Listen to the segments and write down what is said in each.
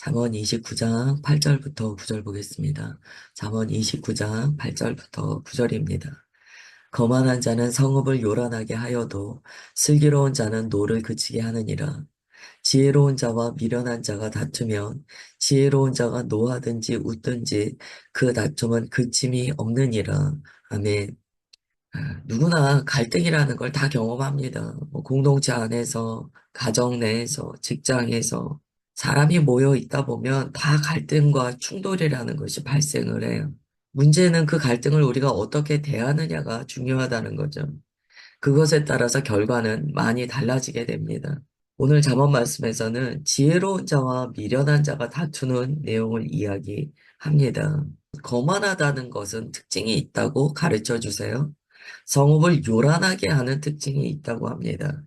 잠언 29장 8절부터 9절 보겠습니다. 잠언 29장 8절부터 9절입니다. 거만한 자는 성읍을 요란하게 하여도 슬기로운 자는 노를 그치게 하느니라. 지혜로운 자와 미련한 자가 다투면 지혜로운 자가 노하든지 웃든지 그 다툼은 그침이 없느니라. 아멘. 누구나 갈등이라는 걸 다 경험합니다. 뭐 공동체 안에서, 가정 내에서, 직장에서 사람이 모여 있다 보면 다 갈등과 충돌이라는 것이 발생을 해요. 문제는 그 갈등을 우리가 어떻게 대하느냐가 중요하다는 거죠. 그것에 따라서 결과는 많이 달라지게 됩니다. 오늘 잠언 말씀에서는 지혜로운 자와 미련한 자가 다투는 내용을 이야기합니다. 거만하다는 것은 특징이 있다고 가르쳐 주세요. 성읍을 요란하게 하는 특징이 있다고 합니다.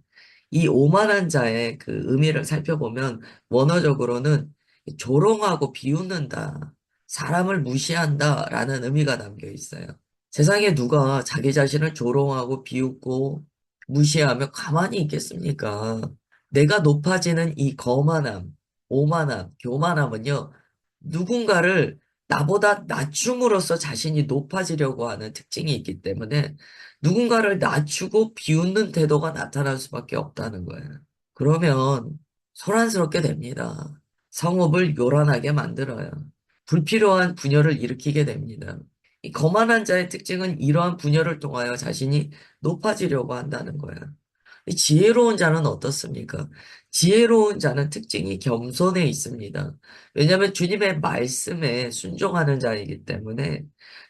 이 오만한 자의 그 의미를 살펴보면 원어적으로는 조롱하고 비웃는다, 사람을 무시한다 라는 의미가 담겨 있어요. 세상에 누가 자기 자신을 조롱하고 비웃고 무시하며 가만히 있겠습니까? 내가 높아지는 이 거만함, 오만함, 교만함은요, 누군가를 나보다 낮춤으로써 자신이 높아지려고 하는 특징이 있기 때문에 누군가를 낮추고 비웃는 태도가 나타날 수밖에 없다는 거예요. 그러면 소란스럽게 됩니다. 성읍을 요란하게 만들어요. 불필요한 분열을 일으키게 됩니다. 이 거만한 자의 특징은 이러한 분열을 통하여 자신이 높아지려고 한다는 거예요. 이 지혜로운 자는 어떻습니까? 지혜로운 자는 특징이 겸손해 있습니다. 왜냐하면 주님의 말씀에 순종하는 자이기 때문에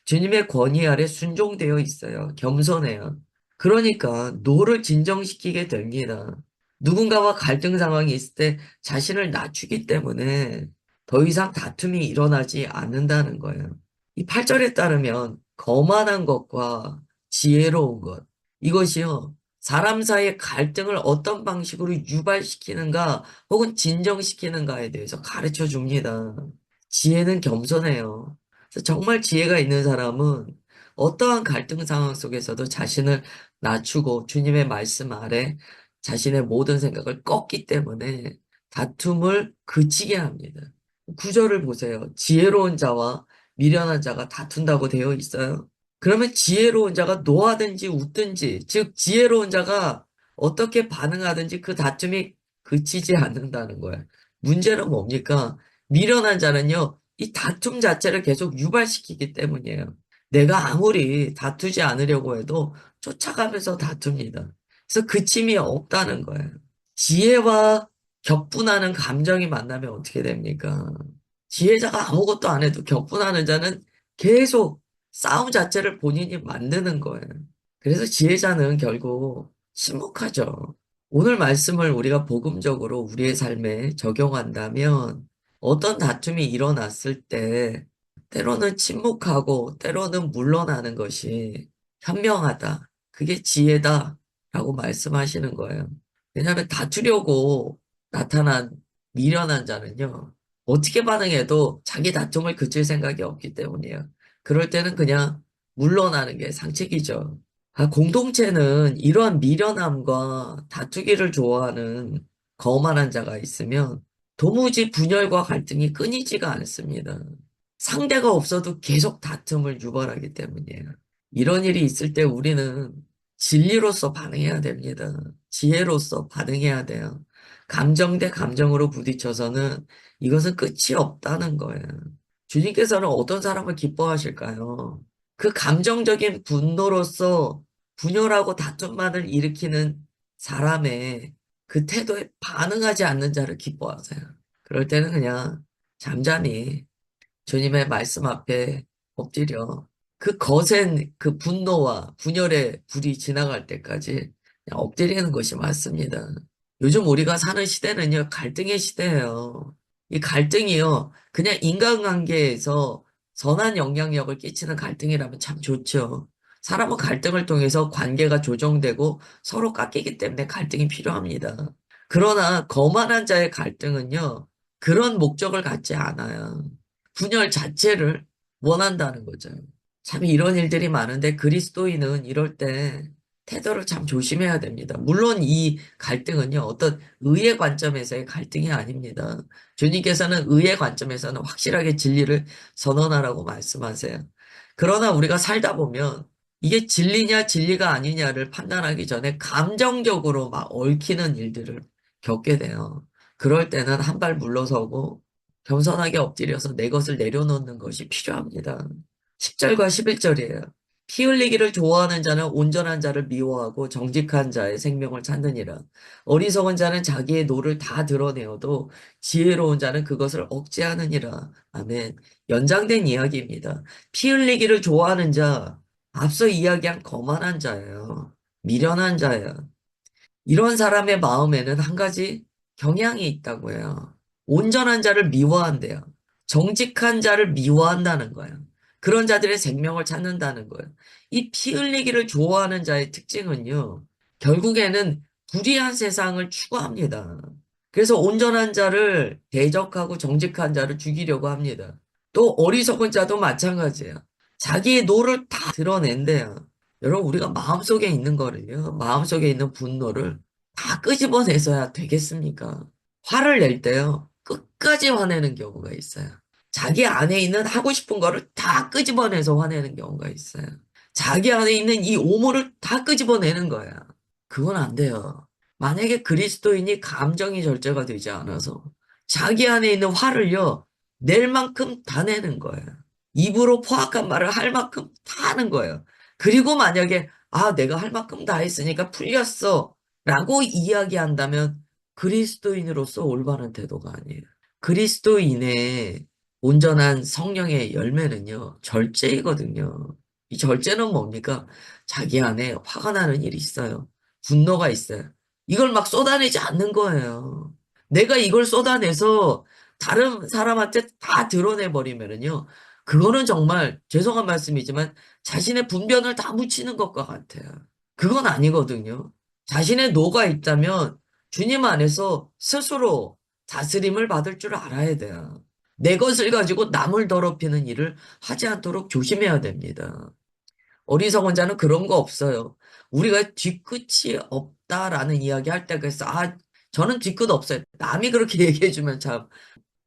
주님의 권위 아래 순종되어 있어요. 겸손해요. 그러니까 노를 진정시키게 됩니다. 누군가와 갈등 상황이 있을 때 자신을 낮추기 때문에 더 이상 다툼이 일어나지 않는다는 거예요. 이 8절에 따르면 거만한 것과 지혜로운 것, 이것이요, 사람 사이의 갈등을 어떤 방식으로 유발시키는가 혹은 진정시키는가에 대해서 가르쳐 줍니다. 지혜는 겸손해요. 그래서 정말 지혜가 있는 사람은 어떠한 갈등 상황 속에서도 자신을 낮추고 주님의 말씀 아래 자신의 모든 생각을 꺾기 때문에 다툼을 그치게 합니다. 구절을 보세요. 지혜로운 자와 미련한 자가 다툰다고 되어 있어요. 그러면 지혜로운 자가 노하든지 웃든지, 즉 지혜로운 자가 어떻게 반응하든지 그 다툼이 그치지 않는다는 거예요. 문제는 뭡니까? 미련한 자는요, 이 다툼 자체를 계속 유발시키기 때문이에요. 내가 아무리 다투지 않으려고 해도 쫓아가면서 다툽니다. 그래서 그침이 없다는 거예요. 지혜와 격분하는 감정이 만나면 어떻게 됩니까? 지혜자가 아무것도 안 해도 격분하는 자는 계속 싸움 자체를 본인이 만드는 거예요. 그래서 지혜자는 결국 침묵하죠. 오늘 말씀을 우리가 복음적으로 우리의 삶에 적용한다면 어떤 다툼이 일어났을 때 때로는 침묵하고 때로는 물러나는 것이 현명하다. 그게 지혜다라고 말씀하시는 거예요. 왜냐하면 다투려고 나타난 미련한 자는요, 어떻게 반응해도 자기 다툼을 그칠 생각이 없기 때문이에요. 그럴 때는 그냥 물러나는 게 상책이죠. 공동체는 이러한 미련함과 다투기를 좋아하는 거만한 자가 있으면 도무지 분열과 갈등이 끊이지가 않습니다. 상대가 없어도 계속 다툼을 유발하기 때문이에요. 이런 일이 있을 때 우리는 진리로서 반응해야 됩니다. 지혜로서 반응해야 돼요. 감정 대 감정으로 부딪혀서는 이것은 끝이 없다는 거예요. 주님께서는 어떤 사람을 기뻐하실까요? 그 감정적인 분노로서 분열하고 다툼만을 일으키는 사람의 그 태도에 반응하지 않는 자를 기뻐하세요. 그럴 때는 그냥 잠잠히 주님의 말씀 앞에 엎드려 그 거센 그 분노와 분열의 불이 지나갈 때까지 그냥 엎드리는 것이 맞습니다. 요즘 우리가 사는 시대는요, 갈등의 시대예요. 이 갈등이요, 그냥 인간관계에서 선한 영향력을 끼치는 갈등이라면 참 좋죠. 사람은 갈등을 통해서 관계가 조정되고 서로 깎이기 때문에 갈등이 필요합니다. 그러나 거만한 자의 갈등은요, 그런 목적을 갖지 않아요. 분열 자체를 원한다는 거죠. 참 이런 일들이 많은데 그리스도인은 이럴 때 태도를 참 조심해야 됩니다. 물론 이 갈등은요, 어떤 의의 관점에서의 갈등이 아닙니다. 주님께서는 의의 관점에서는 확실하게 진리를 선언하라고 말씀하세요. 그러나 우리가 살다 보면 이게 진리냐 진리가 아니냐를 판단하기 전에 감정적으로 막 얽히는 일들을 겪게 돼요. 그럴 때는 한 발 물러서고 겸손하게 엎드려서 내 것을 내려놓는 것이 필요합니다. 10절과 11절이에요. 피 흘리기를 좋아하는 자는 온전한 자를 미워하고 정직한 자의 생명을 찾느니라. 어리석은 자는 자기의 노를 다 드러내어도 지혜로운 자는 그것을 억제하느니라. 아멘. 연장된 이야기입니다. 피 흘리기를 좋아하는 자, 앞서 이야기한 거만한 자예요. 미련한 자예요. 이런 사람의 마음에는 한 가지 경향이 있다고 해요. 온전한 자를 미워한대요. 정직한 자를 미워한다는 거예요. 그런 자들의 생명을 찾는다는 거예요. 이 피 흘리기를 좋아하는 자의 특징은요, 결국에는 불의한 세상을 추구합니다. 그래서 온전한 자를 대적하고 정직한 자를 죽이려고 합니다. 또 어리석은 자도 마찬가지예요. 자기의 노를 다 드러낸대요. 여러분, 우리가 마음속에 있는 거를요, 마음속에 있는 분노를 다 끄집어내서야 되겠습니까? 화를 낼 때요, 끝까지 화내는 경우가 있어요. 자기 안에 있는 하고 싶은 거를 다 끄집어내서 화내는 경우가 있어요. 자기 안에 있는 이 오물을 다 끄집어내는 거야. 그건 안 돼요. 만약에 그리스도인이 감정이 절제가 되지 않아서 자기 안에 있는 화를요, 낼 만큼 다 내는 거예요. 입으로 포악한 말을 할 만큼 다 하는 거예요. 그리고 만약에 아, 내가 할 만큼 다 했으니까 풀렸어 라고 이야기한다면 그리스도인으로서 올바른 태도가 아니에요. 그리스도인의 온전한 성령의 열매는요, 절제이거든요. 이 절제는 뭡니까? 자기 안에 화가 나는 일이 있어요. 분노가 있어요. 이걸 막 쏟아내지 않는 거예요. 내가 이걸 쏟아내서 다른 사람한테 다 드러내버리면은요, 그거는 정말 죄송한 말씀이지만 자신의 분변을 다 묻히는 것과 같아요. 그건 아니거든요. 자신의 노가 있다면 주님 안에서 스스로 다스림을 받을 줄 알아야 돼요. 내 것을 가지고 남을 더럽히는 일을 하지 않도록 조심해야 됩니다. 어리석은 자는 그런 거 없어요. 우리가 뒤끝이 없다라는 이야기 할 때 그래서 아, 저는 뒤끝 없어요. 남이 그렇게 얘기해주면 참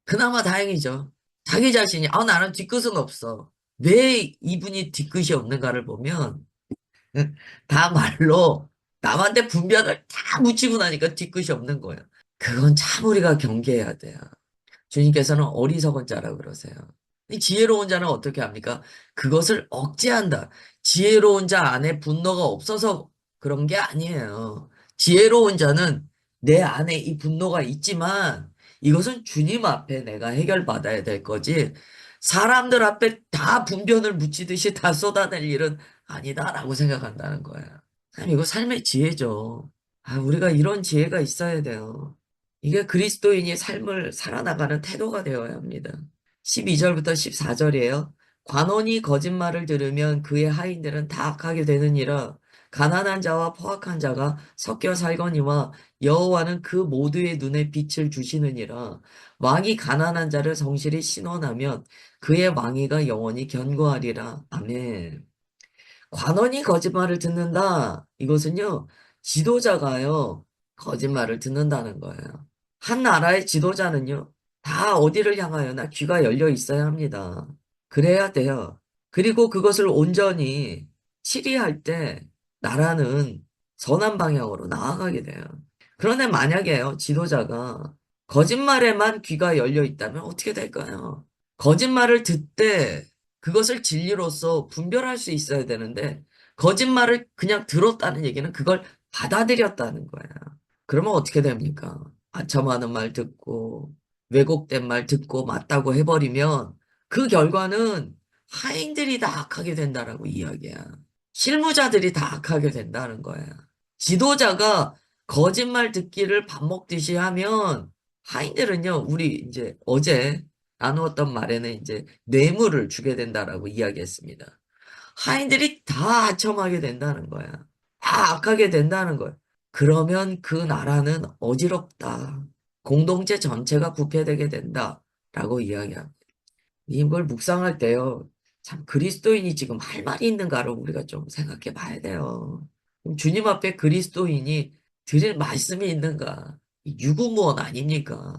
그나마 다행이죠. 자기 자신이 아, 나는 뒤끝은 없어. 왜 이분이 뒤끝이 없는가를 보면 다 말로 남한테 분변을 다 묻히고 나니까 뒤끝이 없는 거예요. 그건 참 우리가 경계해야 돼요. 주님께서는 어리석은 자라 그러세요. 이 지혜로운 자는 어떻게 합니까? 그것을 억제한다. 지혜로운 자 안에 분노가 없어서 그런 게 아니에요. 지혜로운 자는 내 안에 이 분노가 있지만 이것은 주님 앞에 내가 해결받아야 될 거지. 사람들 앞에 다 분변을 묻히듯이 다 쏟아낼 일은 아니다라고 생각한다는 거예요. 참 이거 삶의 지혜죠. 아, 우리가 이런 지혜가 있어야 돼요. 이게 그리스도인이 삶을 살아나가는 태도가 되어야 합니다. 12절부터 14절이에요. 관원이 거짓말을 들으면 그의 하인들은 다 악하게 되느니라. 가난한 자와 포악한 자가 섞여 살거니와 여호와는 그 모두의 눈에 빛을 주시느니라. 왕이 가난한 자를 성실히 신원하면 그의 왕위가 영원히 견고하리라. 아멘. 관원이 거짓말을 듣는다. 이것은요, 지도자가요, 거짓말을 듣는다는 거예요. 한 나라의 지도자는요, 다 어디를 향하여나 귀가 열려 있어야 합니다. 그래야 돼요. 그리고 그것을 온전히 치리할 때 나라는 선한 방향으로 나아가게 돼요. 그런데 만약에요, 지도자가 거짓말에만 귀가 열려 있다면 어떻게 될까요? 거짓말을 듣되 그것을 진리로서 분별할 수 있어야 되는데 거짓말을 그냥 들었다는 얘기는 그걸 받아들였다는 거야. 그러면 어떻게 됩니까? 아첨하는 말 듣고 왜곡된 말 듣고 맞다고 해버리면 그 결과는 하인들이 다 악하게 된다라고 이야기야. 실무자들이 다 악하게 된다는 거야. 지도자가 거짓말 듣기를 밥 먹듯이 하면 하인들은요, 우리 이제 어제 나누었던 말에는 이제 뇌물을 주게 된다라고 이야기했습니다. 하인들이 다 아첨하게 된다는 거야. 다 악하게 된다는 거야. 그러면 그 나라는 어지럽다. 공동체 전체가 부패되게 된다라고 이야기합니다. 이걸 묵상할 때요. 참 그리스도인이 지금 할 말이 있는가를 우리가 좀 생각해 봐야 돼요. 그럼 주님 앞에 그리스도인이 드릴 말씀이 있는가? 유구무원 아닙니까?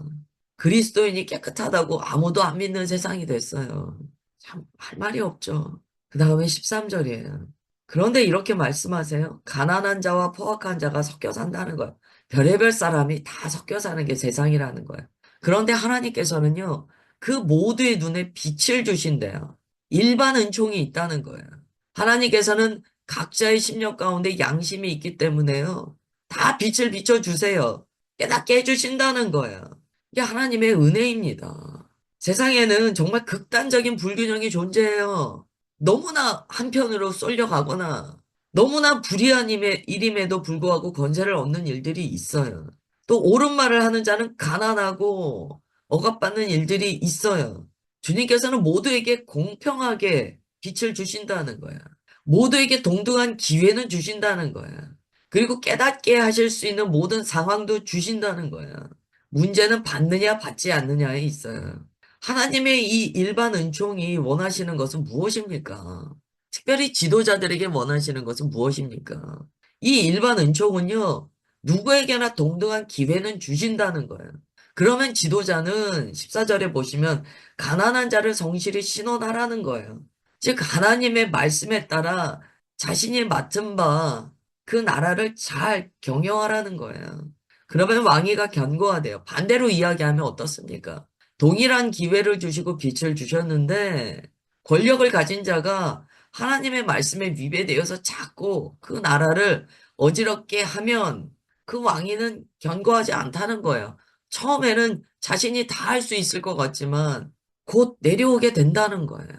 그리스도인이 깨끗하다고 아무도 안 믿는 세상이 됐어요. 참, 할 말이 없죠. 그 다음에 13절이에요. 그런데 이렇게 말씀하세요. 가난한 자와 포악한 자가 섞여 산다는 거예요. 별의별 사람이 다 섞여 사는 게 세상이라는 거예요. 그런데 하나님께서는요, 그 모두의 눈에 빛을 주신대요. 일반 은총이 있다는 거예요. 하나님께서는 각자의 심령 가운데 양심이 있기 때문에요. 다 빛을 비춰주세요. 깨닫게 해주신다는 거예요. 이게 하나님의 은혜입니다. 세상에는 정말 극단적인 불균형이 존재해요. 너무나 한편으로 쏠려가거나 너무나 불의한 일임에도 불구하고 건세를 얻는 일들이 있어요. 또 옳은 말을 하는 자는 가난하고 억압받는 일들이 있어요. 주님께서는 모두에게 공평하게 빛을 주신다는 거야. 모두에게 동등한 기회는 주신다는 거야. 그리고 깨닫게 하실 수 있는 모든 상황도 주신다는 거야. 문제는 받느냐 받지 않느냐에 있어요. 하나님의 이 일반 은총이 원하시는 것은 무엇입니까? 특별히 지도자들에게 원하시는 것은 무엇입니까? 이 일반 은총은요, 누구에게나 동등한 기회는 주신다는 거예요. 그러면 지도자는 14절에 보시면 가난한 자를 성실히 신원하라는 거예요. 즉, 하나님의 말씀에 따라 자신이 맡은 바 그 나라를 잘 경영하라는 거예요. 그러면 왕위가 견고하대요. 반대로 이야기하면 어떻습니까? 동일한 기회를 주시고 빛을 주셨는데 권력을 가진 자가 하나님의 말씀에 위배되어서 자꾸 그 나라를 어지럽게 하면 그 왕위는 견고하지 않다는 거예요. 처음에는 자신이 다 할 수 있을 것 같지만 곧 내려오게 된다는 거예요.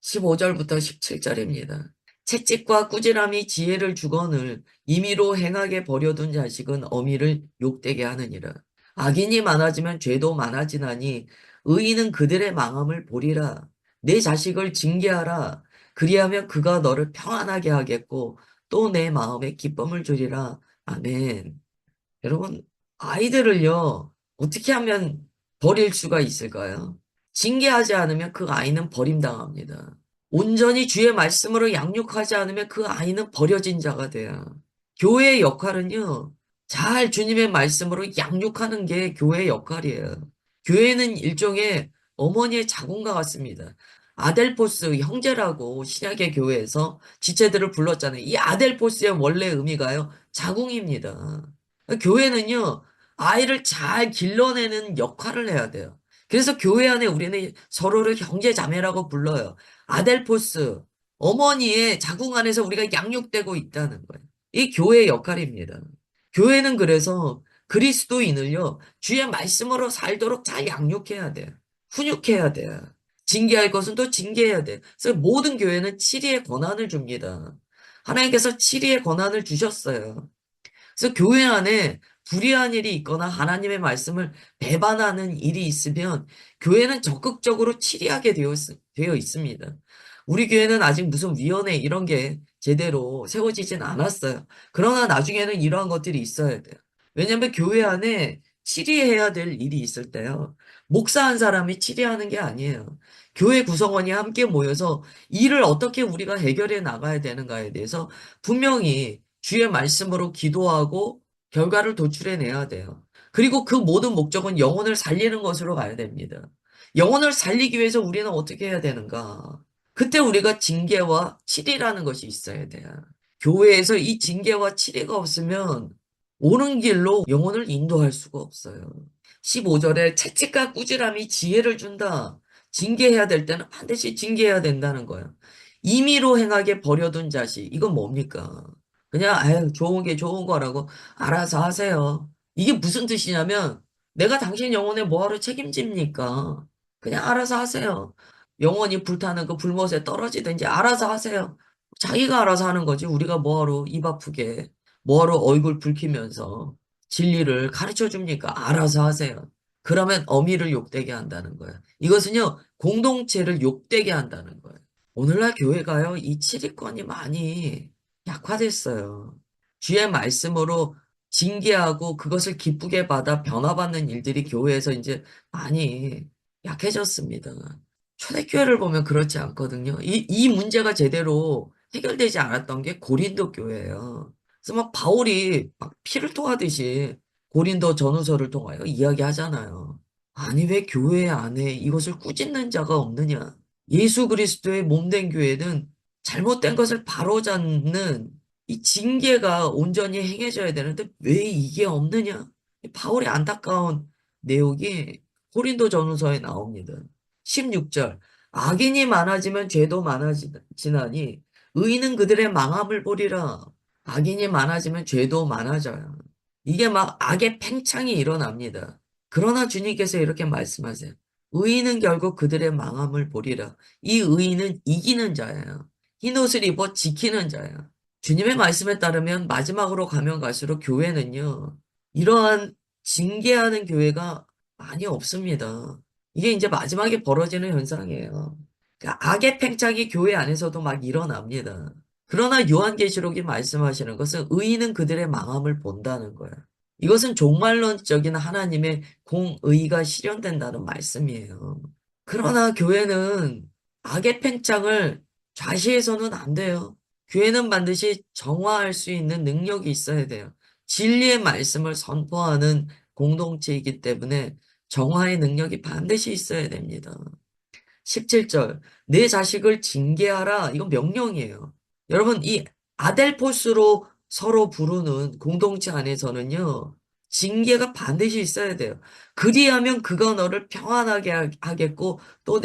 15절부터 17절입니다. 채찍과 꾸지람이 지혜를 주거늘 임의로 행하게 버려둔 자식은 어미를 욕되게 하느니라. 악인이 많아지면 죄도 많아지나니 의인은 그들의 망함을 보리라. 내 자식을 징계하라. 그리하면 그가 너를 평안하게 하겠고 또 내 마음에 기쁨을 주리라. 아멘. 여러분, 아이들을요, 어떻게 하면 버릴 수가 있을까요? 징계하지 않으면 그 아이는 버림당합니다. 온전히 주의 말씀으로 양육하지 않으면 그 아이는 버려진 자가 돼요. 교회의 역할은요, 잘 주님의 말씀으로 양육하는 게 교회의 역할이에요. 교회는 일종의 어머니의 자궁과 같습니다. 아델포스 형제라고 신약의 교회에서 지체들을 불렀잖아요. 이 아델포스의 원래 의미가요, 자궁입니다. 교회는요, 아이를 잘 길러내는 역할을 해야 돼요. 그래서 교회 안에 우리는 서로를 형제 자매라고 불러요. 아델포스, 어머니의 자궁 안에서 우리가 양육되고 있다는 거예요. 이 교회의 역할입니다. 교회는 그래서 그리스도인을요, 주의 말씀으로 살도록 잘 양육해야 돼요. 훈육해야 돼요. 징계할 것은 또 징계해야 돼요. 그래서 모든 교회는 치리의 권한을 줍니다. 하나님께서 치리의 권한을 주셨어요. 그래서 교회 안에 불의한 일이 있거나 하나님의 말씀을 배반하는 일이 있으면 교회는 적극적으로 치리하게 되어 있습니다. 우리 교회는 아직 무슨 위원회 이런 게 제대로 세워지진 않았어요. 그러나 나중에는 이러한 것들이 있어야 돼요. 왜냐하면 교회 안에 치리해야 될 일이 있을 때요. 목사 한 사람이 치리하는 게 아니에요. 교회 구성원이 함께 모여서 일을 어떻게 우리가 해결해 나가야 되는가에 대해서 분명히 주의 말씀으로 기도하고 결과를 도출해내야 돼요. 그리고 그 모든 목적은 영혼을 살리는 것으로 가야 됩니다. 영혼을 살리기 위해서 우리는 어떻게 해야 되는가? 그때 우리가 징계와 치리라는 것이 있어야 돼요. 교회에서 이 징계와 치리가 없으면 옳은 길로 영혼을 인도할 수가 없어요. 15절에 채찍과 꾸지람이 지혜를 준다. 징계해야 될 때는 반드시 징계해야 된다는 거예요. 임의로 행하게 버려둔 자식, 이건 뭡니까? 그냥 아유 좋은 게 좋은 거라고 알아서 하세요. 이게 무슨 뜻이냐면 내가 당신 영혼에 뭐하러 책임집니까? 그냥 알아서 하세요. 영혼이 불타는 그 불못에 떨어지든지 알아서 하세요. 자기가 알아서 하는 거지. 우리가 뭐하러 입 아프게 뭐하러 얼굴 붉히면서 진리를 가르쳐 줍니까? 알아서 하세요. 그러면 어미를 욕되게 한다는 거예요. 이것은요 공동체를 욕되게 한다는 거예요. 오늘날 교회가요 이 치리권이 많이 약화됐어요. 주의 말씀으로 징계하고 그것을 기쁘게 받아 변화받는 일들이 교회에서 이제 많이 약해졌습니다. 초대교회를 보면 그렇지 않거든요. 이 문제가 제대로 해결되지 않았던 게 고린도 교회예요. 그래서 막 바울이 막 피를 토하듯이 고린도 전후서를 통하여 이야기하잖아요. 아니, 왜 교회 안에 이것을 꾸짖는 자가 없느냐? 예수 그리스도의 몸된 교회는 잘못된 것을 바로잡는 이 징계가 온전히 행해져야 되는데 왜 이게 없느냐? 바울의 안타까운 내용이 고린도 전후서에 나옵니다. 16절. 악인이 많아지면 죄도 많아지나니 의인은 그들의 망함을 보리라. 악인이 많아지면 죄도 많아져요. 이게 막 악의 팽창이 일어납니다. 그러나 주님께서 이렇게 말씀하세요. 의인은 결국 그들의 망함을 보리라. 이 의인은 이기는 자예요. 흰옷을 입어 지키는 자예요. 주님의 말씀에 따르면 마지막으로 가면 갈수록 교회는요, 이러한 징계하는 교회가 많이 없습니다. 이게 이제 마지막에 벌어지는 현상이에요. 그러니까 악의 팽창이 교회 안에서도 막 일어납니다. 그러나 요한계시록이 말씀하시는 것은 의인은 그들의 망함을 본다는 거예요. 이것은 종말론적인 하나님의 공의가 실현된다는 말씀이에요. 그러나 교회는 악의 팽창을 좌시해서는 안 돼요. 교회는 반드시 정화할 수 있는 능력이 있어야 돼요. 진리의 말씀을 선포하는 공동체이기 때문에 정화의 능력이 반드시 있어야 됩니다. 17절, 내 자식을 징계하라. 이건 명령이에요. 여러분, 이 아델포스로 서로 부르는 공동체 안에서는요, 징계가 반드시 있어야 돼요. 그리하면 그가 너를 평안하게 하겠고, 또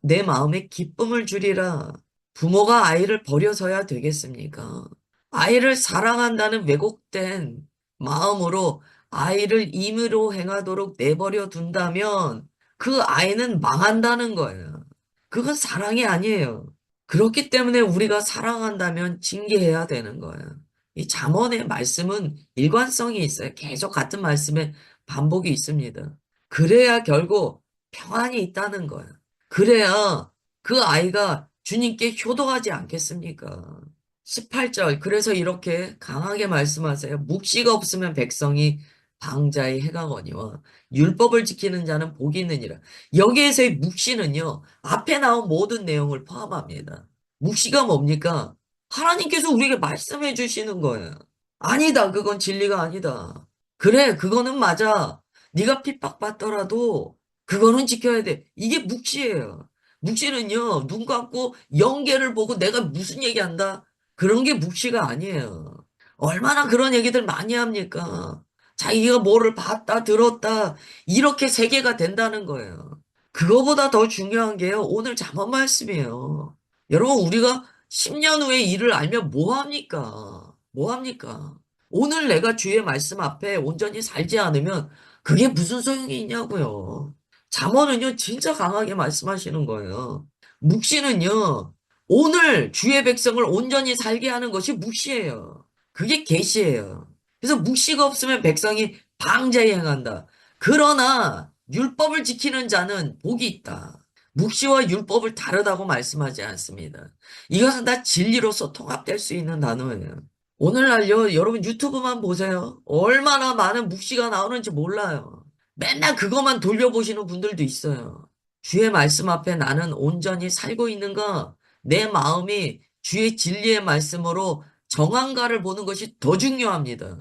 내 마음에 기쁨을 주리라. 부모가 아이를 버려서야 되겠습니까? 아이를 사랑한다는 왜곡된 마음으로 아이를 임의로 행하도록 내버려 둔다면 그 아이는 망한다는 거예요. 그건 사랑이 아니에요. 그렇기 때문에 우리가 사랑한다면 징계해야 되는 거예요. 이 잠언의 말씀은 일관성이 있어요. 계속 같은 말씀에 반복이 있습니다. 그래야 결국 평안이 있다는 거예요. 그래야 그 아이가 주님께 효도하지 않겠습니까? 18절. 그래서 이렇게 강하게 말씀하세요. 묵시가 없으면 백성이 방자의 해가 거니와 율법을 지키는 자는 복이 있느니라. 여기에서의 묵시는요, 앞에 나온 모든 내용을 포함합니다. 묵시가 뭡니까? 하나님께서 우리에게 말씀해 주시는 거예요. 아니다. 그건 진리가 아니다. 그래, 그거는 맞아. 네가 핍박받더라도 그거는 지켜야 돼. 이게 묵시예요. 묵시는요, 눈 감고 영계를 보고 내가 무슨 얘기한다? 그런 게 묵시가 아니에요. 얼마나 그런 얘기들 많이 합니까? 자기가 뭐를 봤다, 들었다, 이렇게 세계가 된다는 거예요. 그거보다 더 중요한 게요, 오늘 잠언 말씀이에요. 여러분, 우리가 10년 후에 일을 알면 뭐 합니까? 뭐 합니까? 오늘 내가 주의 말씀 앞에 온전히 살지 않으면 그게 무슨 소용이 있냐고요. 잠언은요, 진짜 강하게 말씀하시는 거예요. 묵시는요, 오늘 주의 백성을 온전히 살게 하는 것이 묵시예요. 그게 계시예요. 그래서 묵시가 없으면 백성이 방자에 행한다. 그러나 율법을 지키는 자는 복이 있다. 묵시와 율법을 다르다고 말씀하지 않습니다. 이것은 다 진리로서 통합될 수 있는 단어예요. 오늘날요, 여러분 유튜브만 보세요. 얼마나 많은 묵시가 나오는지 몰라요. 맨날 그것만 돌려보시는 분들도 있어요. 주의 말씀 앞에 나는 온전히 살고 있는가? 내 마음이 주의 진리의 말씀으로 정한가를 보는 것이 더 중요합니다.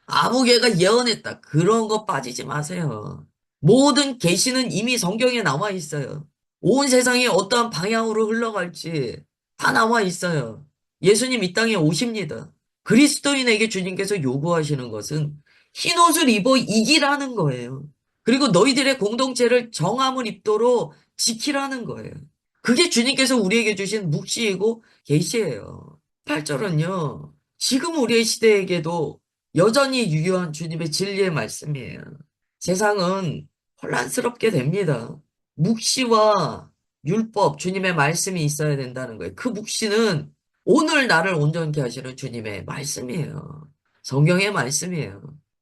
아무개가 예언했다. 그런 거 빠지지 마세요. 모든 계시는 이미 성경에 나와 있어요. 온 세상이 어떠한 방향으로 흘러갈지 다 나와 있어요. 예수님 이 땅에 오십니다. 그리스도인에게 주님께서 요구하시는 것은 흰 옷을 입어 이기라는 거예요. 그리고 너희들의 공동체를 정함을 입도록 지키라는 거예요. 그게 주님께서 우리에게 주신 묵시이고 계시예요. 8절은요. 지금 우리의 시대에게도 여전히 유효한 주님의 진리의 말씀이에요. 세상은 혼란스럽게 됩니다. 묵시와 율법, 주님의 말씀이 있어야 된다는 거예요. 그 묵시는 오늘 나를 온전케 하시는 주님의 말씀이에요. 성경의 말씀이에요.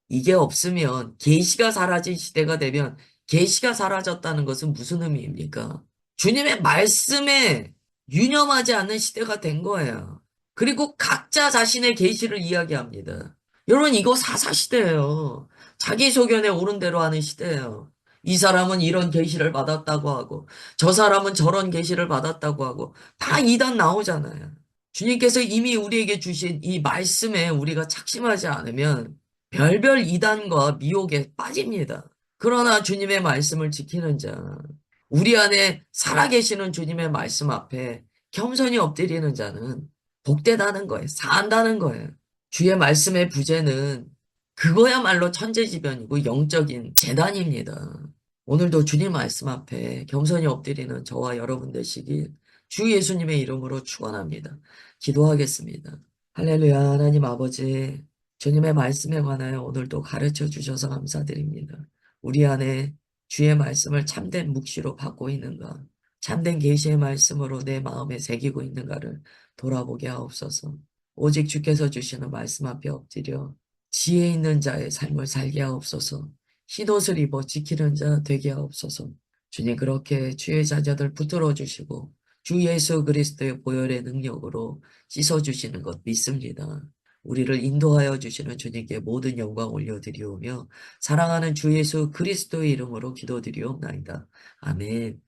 이게 없으면 계시가 사라진 시대가 되면 계시가 사라졌다는 것은 무슨 의미입니까? 주님의 말씀에 유념하지 않는 시대가 된 거예요. 그리고 각자 자신의 계시를 이야기합니다. 여러분 이거 사사시대예요. 자기 소견에 옳은 대로 하는 시대예요. 이 사람은 이런 계시를 받았다고 하고 저 사람은 저런 계시를 받았다고 하고 다 이단 나오잖아요. 주님께서 이미 우리에게 주신 이 말씀에 우리가 착심하지 않으면 별별 이단과 미혹에 빠집니다. 그러나 주님의 말씀을 지키는 자, 우리 안에 살아계시는 주님의 말씀 앞에 겸손히 엎드리는 자는 복되다는 거예요. 산다는 거예요. 주의 말씀의 부재는 그거야말로 천재지변이고 영적인 재단입니다. 오늘도 주님 말씀 앞에 겸손히 엎드리는 저와 여러분 되시길 주 예수님의 이름으로 축원합니다. 기도하겠습니다. 할렐루야. 하나님 아버지, 주님의 말씀에 관하여 오늘도 가르쳐 주셔서 감사드립니다. 우리 안에 주의 말씀을 참된 묵시로 받고 있는가, 참된 계시의 말씀으로 내 마음에 새기고 있는가를 돌아보게 하옵소서. 오직 주께서 주시는 말씀 앞에 엎드려 지혜 있는 자의 삶을 살게 하옵소서. 흰옷을 입어 지키는 자 되게 하옵소서. 주님 그렇게 주의 자녀들 붙들어 주시고 주 예수 그리스도의 보혈의 능력으로 씻어주시는 것 믿습니다. 우리를 인도하여 주시는 주님께 모든 영광 올려드리오며 사랑하는 주 예수 그리스도의 이름으로 기도드리옵나이다. 아멘.